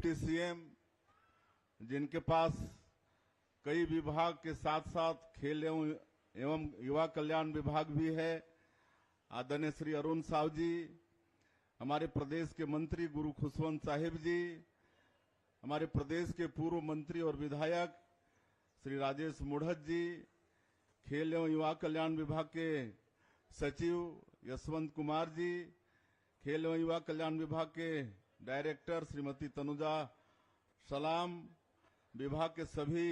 Deputy CM, जिनके पास कई विभाग के साथ साथ खेल एवं युवा कल्याण विभाग भी है, आदरणीय श्री अरुण साव जी, हमारे प्रदेश के मंत्री गुरु खुशवंत साहिब जी, हमारे प्रदेश के पूर्व मंत्री और विधायक श्री राजेश मुढ़त जी, खेल एवं युवा कल्याण विभाग के सचिव यशवंत कुमार जी, खेल एवं युवा कल्याण विभाग के डायरेक्टर श्रीमती तनुजा सलाम, विभाग के सभी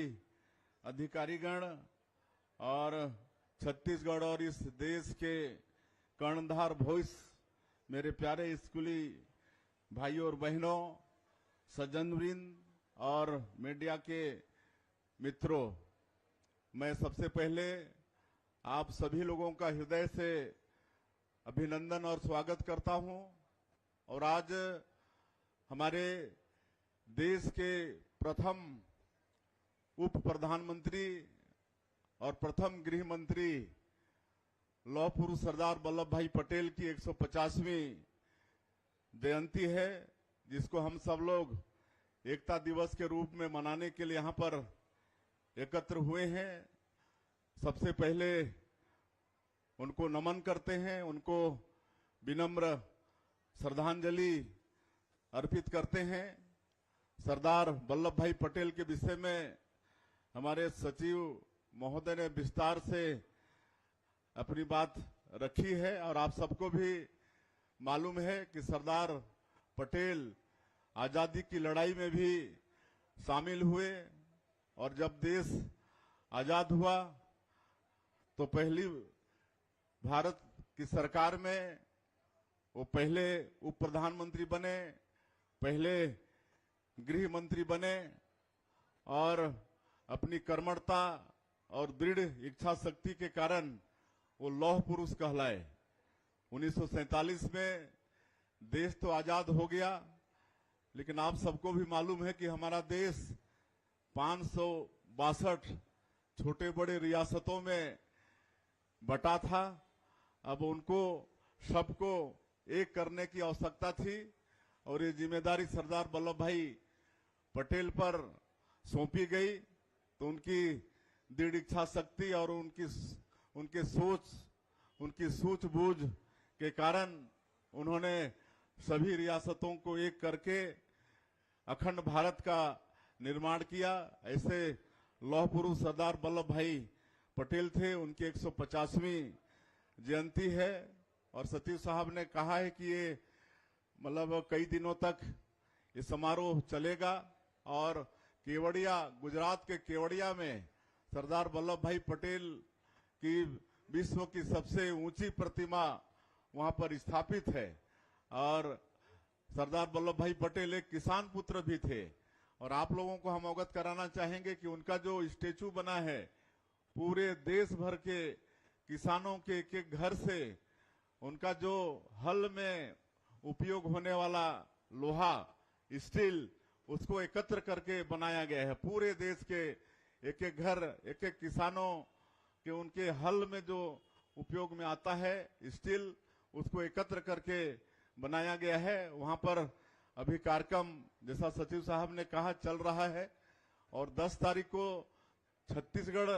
अधिकारीगण और छत्तीसगढ़ और इस देश के कर्णधार भविष्य मेरे प्यारे स्कूली भाइयों और बहनों, सज्जनवृंद और मीडिया के मित्रों, मैं सबसे पहले आप सभी लोगों का हृदय से अभिनंदन और स्वागत करता हूं। और आज हमारे देश के प्रथम उप प्रधानमंत्री और प्रथम गृह मंत्री लौह पुरुष सरदार वल्लभ भाई पटेल की 150वीं जयंती है, जिसको हम सब लोग एकता दिवस के रूप में मनाने के लिए यहाँ पर एकत्र हुए हैं। सबसे पहले उनको नमन करते हैं, उनको विनम्र श्रद्धांजलि अर्पित करते हैं। सरदार वल्लभ भाई पटेल के विषय में हमारे सचिव महोदय ने विस्तार से अपनी बात रखी है और आप सबको भी मालूम है कि सरदार पटेल आजादी की लड़ाई में भी शामिल हुए और जब देश आजाद हुआ तो पहली भारत की सरकार में वो पहले उप प्रधानमंत्री बने, पहले गृह मंत्री बने और अपनी कर्मठता और दृढ़ इच्छा शक्ति के कारण वो लौह पुरुष कहलाए। 1947 में देश तो आजाद हो गया, लेकिन आप सबको भी मालूम है कि हमारा देश 562 छोटे बड़े रियासतों में बटा था। अब उनको सबको एक करने की आवश्यकता थी और ये जिम्मेदारी सरदार वल्लभ भाई पटेल पर सौंपी गई। तो उनकी दृढ़ इच्छा शक्ति और उनकी सूझबूझ के कारण उन्होंने सभी रियासतों को एक करके अखंड भारत का निर्माण किया। ऐसे लौह पुरुष सरदार वल्लभ भाई पटेल थे, उनकी 150वीं जयंती है और सचिव साहब ने कहा है कि ये मतलब कई दिनों तक ये समारोह चलेगा और केवड़िया, गुजरात के केवड़िया में सरदार वल्लभ भाई पटेल की विश्व की सबसे ऊंची प्रतिमा वहां पर स्थापित है। और सरदार वल्लभ भाई पटेल एक किसान पुत्र भी थे और आप लोगों को हम अवगत कराना चाहेंगे कि उनका जो स्टेचू बना है पूरे देश भर के किसानों के एक एक घर से उनका जो हल में उपयोग होने वाला लोहा, स्टील, उसको एकत्र करके बनाया गया है। पूरे देश के एक एक घर, एक एक किसानों के उनके हल में जो उपयोग में आता है स्टील, उसको एकत्र करके बनाया गया है। वहां पर अभी कार्यक्रम, जैसा सचिव साहब ने कहा, चल रहा है और 10 तारीख को छत्तीसगढ़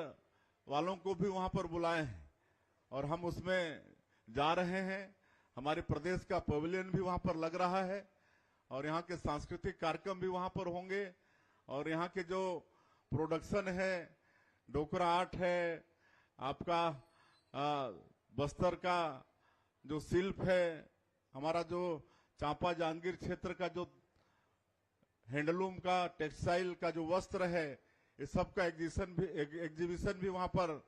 वालों को भी वहां पर बुलाए हैं और हम उसमें जा रहे हैं। हमारे प्रदेश का पवेलियन भी वहां पर लग रहा है और यहाँ के सांस्कृतिक कार्यक्रम भी वहां पर होंगे और यहाँ के जो प्रोडक्शन है, डोकरा आर्ट है, आपका बस्तर का जो शिल्प है, हमारा जो चांपा जांजगीर क्षेत्र का जो हैंडलूम का, टेक्सटाइल का जो वस्त्र है, इस सब का एग्जीबिशन भी वहां पर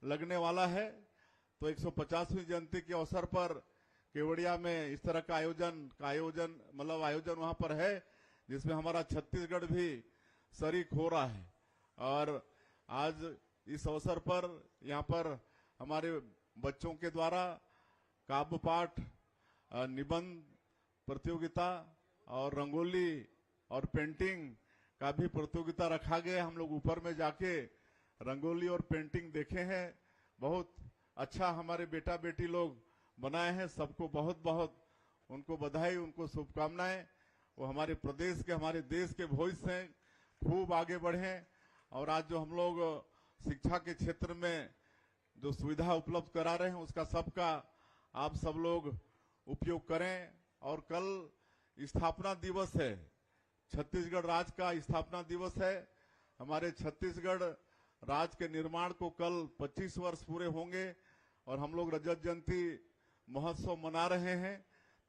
लगने वाला है। तो 150वीं जयंती के अवसर पर केवड़िया में इस तरह का आयोजन वहां पर है, जिसमें हमारा छत्तीसगढ़ भी शरीक हो रहा है। और आज इस अवसर पर यहाँ पर हमारे बच्चों के द्वारा काव्य पाठ, निबंध प्रतियोगिता और रंगोली और पेंटिंग का भी प्रतियोगिता रखा गया। हम लोग ऊपर में जाके रंगोली और पेंटिंग देखे हैं, बहुत अच्छा हमारे बेटा बेटी लोग बनाए हैं। सबको बहुत बहुत उनको बधाई, उनको शुभकामनाएं। वो हमारे प्रदेश के, हमारे देश के भविष्य हैं, खूब आगे बढ़ें। और आज जो हम लोग शिक्षा के क्षेत्र में जो सुविधा उपलब्ध करा रहे हैं उसका सबका आप सब लोग उपयोग करें। और कल स्थापना दिवस है, छत्तीसगढ़ राज्य का स्थापना दिवस है। हमारे छत्तीसगढ़ राज्य के निर्माण को कल 25 वर्ष पूरे होंगे और हम लोग रजत जयंती महोत्सव मना रहे हैं।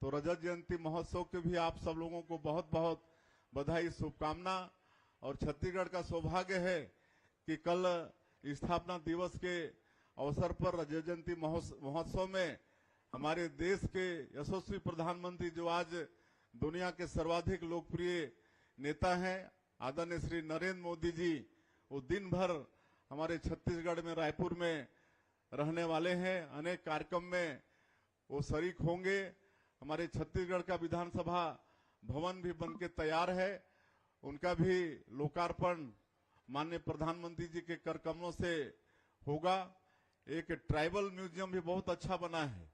तो रजत जयंती महोत्सव के भी आप सब लोगों को बहुत बहुत बधाई, शुभकामना। और छत्तीसगढ़ का सौभाग्य है कि कल स्थापना दिवस के अवसर पर रजत जयंती महोत्सव में हमारे देश के यशस्वी प्रधानमंत्री, जो आज दुनिया के सर्वाधिक लोकप्रिय नेता हैं, आदरणीय श्री नरेंद्र मोदी जी, वो दिन भर हमारे छत्तीसगढ़ में, रायपुर में रहने वाले हैं। अनेक कार्यक्रम में वो शरीक होंगे। हमारे छत्तीसगढ़ का विधानसभा भवन भी बनके तैयार है, उनका भी लोकार्पण माननीय प्रधानमंत्री जी के कर कमलों से होगा। एक ट्राइबल म्यूजियम भी बहुत अच्छा बना है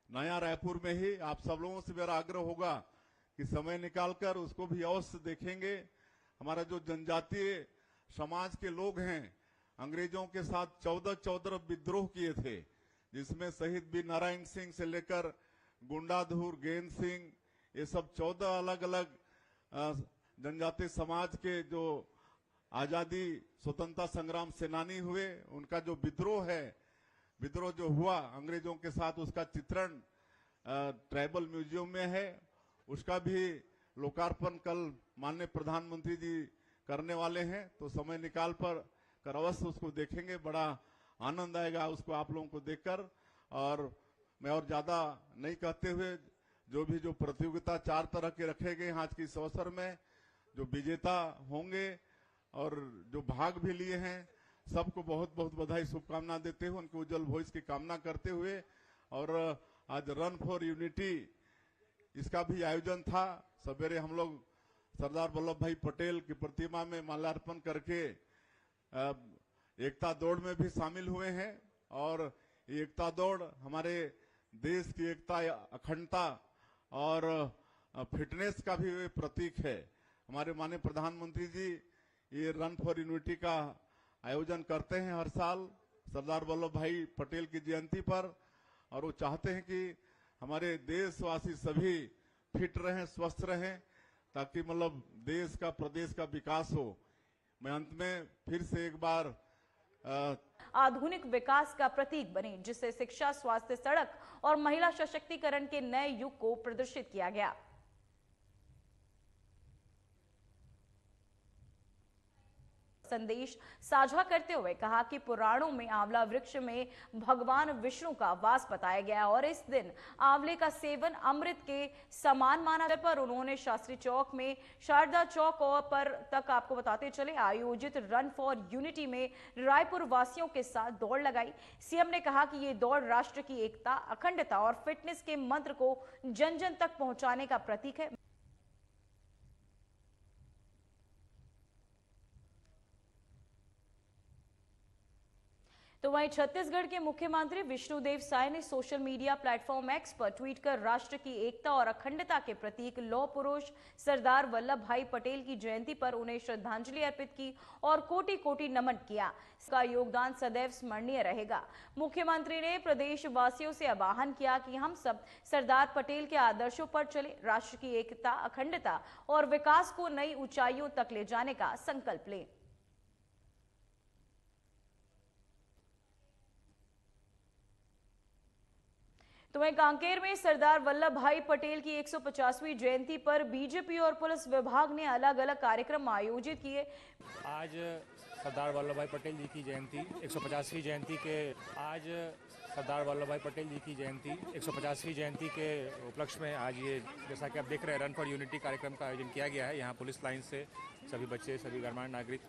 नया रायपुर में ही। आप सब लोगों से मेरा आग्रह होगा कि समय निकालकर उसको भी अवश्य देखेंगे। हमारा जो जनजातीय समाज के लोग हैं, अंग्रेजों के साथ 14 विद्रोह किए थे, जिसमें शहीद बी नारायण सिंह से लेकर गुंडाधुर, गेंद सिंह, ये सब 14 अलग अलग जनजातीय समाज के जो आजादी स्वतंत्रता संग्राम सेनानी हुए, उनका जो विद्रोह जो हुआ अंग्रेजों के साथ, उसका चित्रण ट्राइबल म्यूजियम में है। उसका भी लोकार्पण कल माननीय प्रधानमंत्री जी करने वाले हैं। तो समय निकाल कर अवश्य उसको देखेंगे, बड़ा आनंद आएगा उसको आप लोगों को देखकर। और मैं और ज्यादा नहीं कहते हुए, जो प्रतियोगिता 4 तरह के रखे गए आज के इस अवसर में, जो विजेता होंगे और जो भाग भी लिए हैं, सबको बहुत बहुत बधाई, शुभकामना देते हुए, उनके उज्जवल भविष्य की कामना करते हुए। और आज रन फॉर यूनिटी इसका भी आयोजन था। सवेरे हम लोग सरदार वल्लभ भाई पटेल की प्रतिमा में माल्यार्पण करके एकता दौड़ में भी शामिल हुए हैं। और एकता दौड़ हमारे देश की एकता, अखंडता और फिटनेस का भी प्रतीक है। हमारे माननीय प्रधानमंत्री जी ये रन फॉर यूनिटी का आयोजन करते हैं हर साल सरदार वल्लभ भाई पटेल की जयंती पर। और वो चाहते हैं कि हमारे देशवासी सभी फिट रहें, स्वस्थ रहें, ताकि मतलब देश का, प्रदेश का विकास हो। मैं अंत में फिर से एक बार आधुनिक विकास का प्रतीक बने, जिससे शिक्षा, स्वास्थ्य, सड़क और महिला सशक्तिकरण के नए युग को प्रदर्शित किया गया। संदेश साझा करते हुए कहा कि पुराणों में आंवला वृक्ष में भगवान विष्णु का वास बताया गया और इस दिन आंवले का सेवन अमृत के समान माना जाता है। पर उन्होंने शास्त्री चौक में, शारदा चौक और पर तक आपको बताते चले आयोजित रन फॉर यूनिटी में रायपुर वासियों के साथ दौड़ लगाई। सीएम ने कहा कि ये दौड़ राष्ट्र की एकता, अखंडता और फिटनेस के मंत्र को जन जन तक पहुंचाने का प्रतीक है। तो वहीं छत्तीसगढ़ के मुख्यमंत्री विष्णुदेव साय ने सोशल मीडिया प्लेटफॉर्म एक्स पर ट्वीट कर राष्ट्र की एकता और अखंडता के प्रतीक लौह पुरुष सरदार वल्लभ भाई पटेल की जयंती पर उन्हें श्रद्धांजलि अर्पित की और कोटि कोटि नमन किया। इसका योगदान सदैव स्मरणीय रहेगा। मुख्यमंत्री ने प्रदेशवासियों से आह्वान किया कि हम सब सरदार पटेल के आदर्शों पर चले, राष्ट्र की एकता, अखंडता और विकास को नई ऊंचाइयों तक ले जाने का संकल्प लें। तो वहीं कांकेर में सरदार वल्लभ भाई पटेल की 150वीं जयंती पर बीजेपी और पुलिस विभाग ने अलग अलग कार्यक्रम आयोजित किए। आज सरदार वल्लभ भाई पटेल जी की जयंती 150वीं जयंती के आज सरदार वल्लभ भाई पटेल जी की जयंती 150वीं जयंती के उपलक्ष्य में आज ये, जैसा कि आप देख रहे हैं, रन फॉर यूनिटी कार्यक्रम का आयोजन किया गया है। यहाँ पुलिस लाइन से सभी बच्चे, सभी गणमान्य नागरिक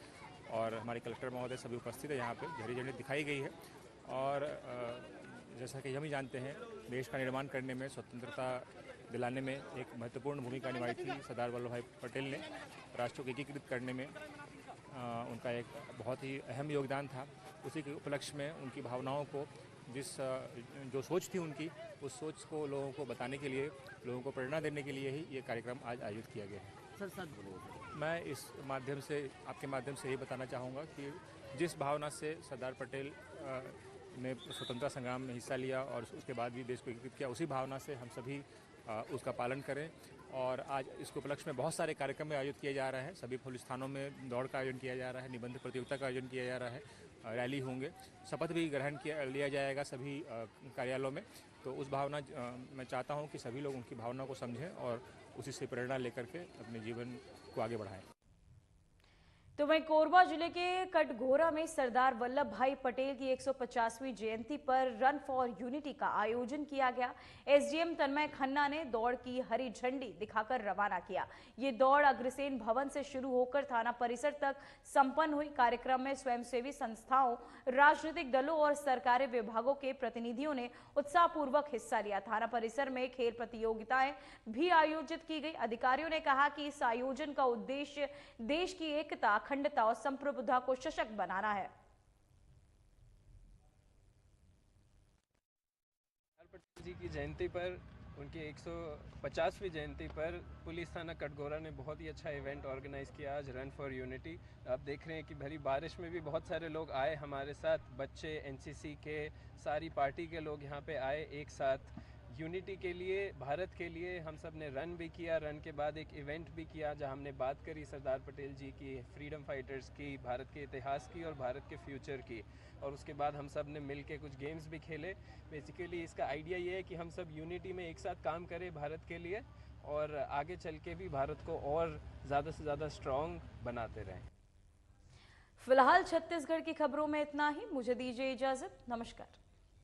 और हमारे कलेक्टर महोदय सभी उपस्थित है। यहाँ पे झंडी झंडी दिखाई गई है। और जैसा कि हम ही जानते हैं, देश का निर्माण करने में, स्वतंत्रता दिलाने में एक महत्वपूर्ण भूमिका निभाई थी सरदार वल्लभ भाई पटेल ने। राष्ट्र को एकीकृत करने में उनका एक बहुत ही अहम योगदान था। उसी के उपलक्ष्य में उनकी भावनाओं को जो सोच थी उनकी, उस सोच को लोगों को बताने के लिए, लोगों को प्रेरणा देने के लिए ही ये कार्यक्रम आज आयोजित किया गया है। सर साथ बोलिए। मैं इस माध्यम से, आपके माध्यम से यही बताना चाहूँगा कि जिस भावना से सरदार पटेल ने स्वतंत्रता संग्राम में हिस्सा लिया और उसके बाद भी देश को एकीकृत किया, उसी भावना से हम सभी उसका पालन करें। और आज इसके उपलक्ष्य में बहुत सारे कार्यक्रम आयोजित किए जा रहे हैं। सभी पुलिस थानों में दौड़ का आयोजन किया जा रहा है, निबंध प्रतियोगिता का आयोजन किया जा रहा है, रैली होंगे, शपथ भी ग्रहण लिया जाएगा सभी कार्यालयों में। तो उस भावना मैं चाहता हूं कि सभी लोग उनकी भावना को समझें और उसी से प्रेरणा लेकर के अपने जीवन को आगे बढ़ाएं। तो वहीं कोरबा जिले के कटघोरा में सरदार वल्लभ भाई पटेल की 150वीं जयंती पर रन फॉर यूनिटी का आयोजन किया गया। एसडीएम तन्मय खन्ना ने दौड़ की हरी झंडी दिखाकर रवाना किया। ये दौड़ अग्रसेन भवन से शुरू होकर थाना परिसर तक संपन्न हुई। कार्यक्रम में स्वयंसेवी संस्थाओं, राजनीतिक दलों और सरकारी विभागों के प्रतिनिधियों ने उत्साहपूर्वक हिस्सा लिया। थाना परिसर में खेल प्रतियोगिताएं भी आयोजित की गई। अधिकारियों ने कहा कि इस आयोजन का उद्देश्य देश की एकता, अखंडता और संप्रभुता को सशक्त बनाना है। पटेल जी की जयंती पर, उनकी 150वीं जयंती पर पुलिस थाना कटघोरा ने बहुत ही अच्छा इवेंट ऑर्गेनाइज किया आज, रन फॉर यूनिटी। आप देख रहे हैं कि भरी बारिश में भी बहुत सारे लोग आए हमारे साथ, बच्चे, एनसीसी के, सारी पार्टी के लोग यहाँ पे आए एक साथ यूनिटी के लिए, भारत के लिए। हम सब ने रन भी किया, रन के बाद एक इवेंट भी किया जहां हमने बात करी सरदार पटेल जी की, फ्रीडम फाइटर्स की, भारत के इतिहास की और भारत के फ्यूचर की। और उसके बाद हम सब ने मिल के कुछ गेम्स भी खेले। बेसिकली इसका आइडिया ये है कि हम सब यूनिटी में एक साथ काम करें भारत के लिए और आगे चल के भी भारत को और ज़्यादा से ज़्यादा स्ट्रॉन्ग बनाते रहें। फिलहाल छत्तीसगढ़ की खबरों में इतना ही। मुझे दीजिए इजाजत। नमस्कार।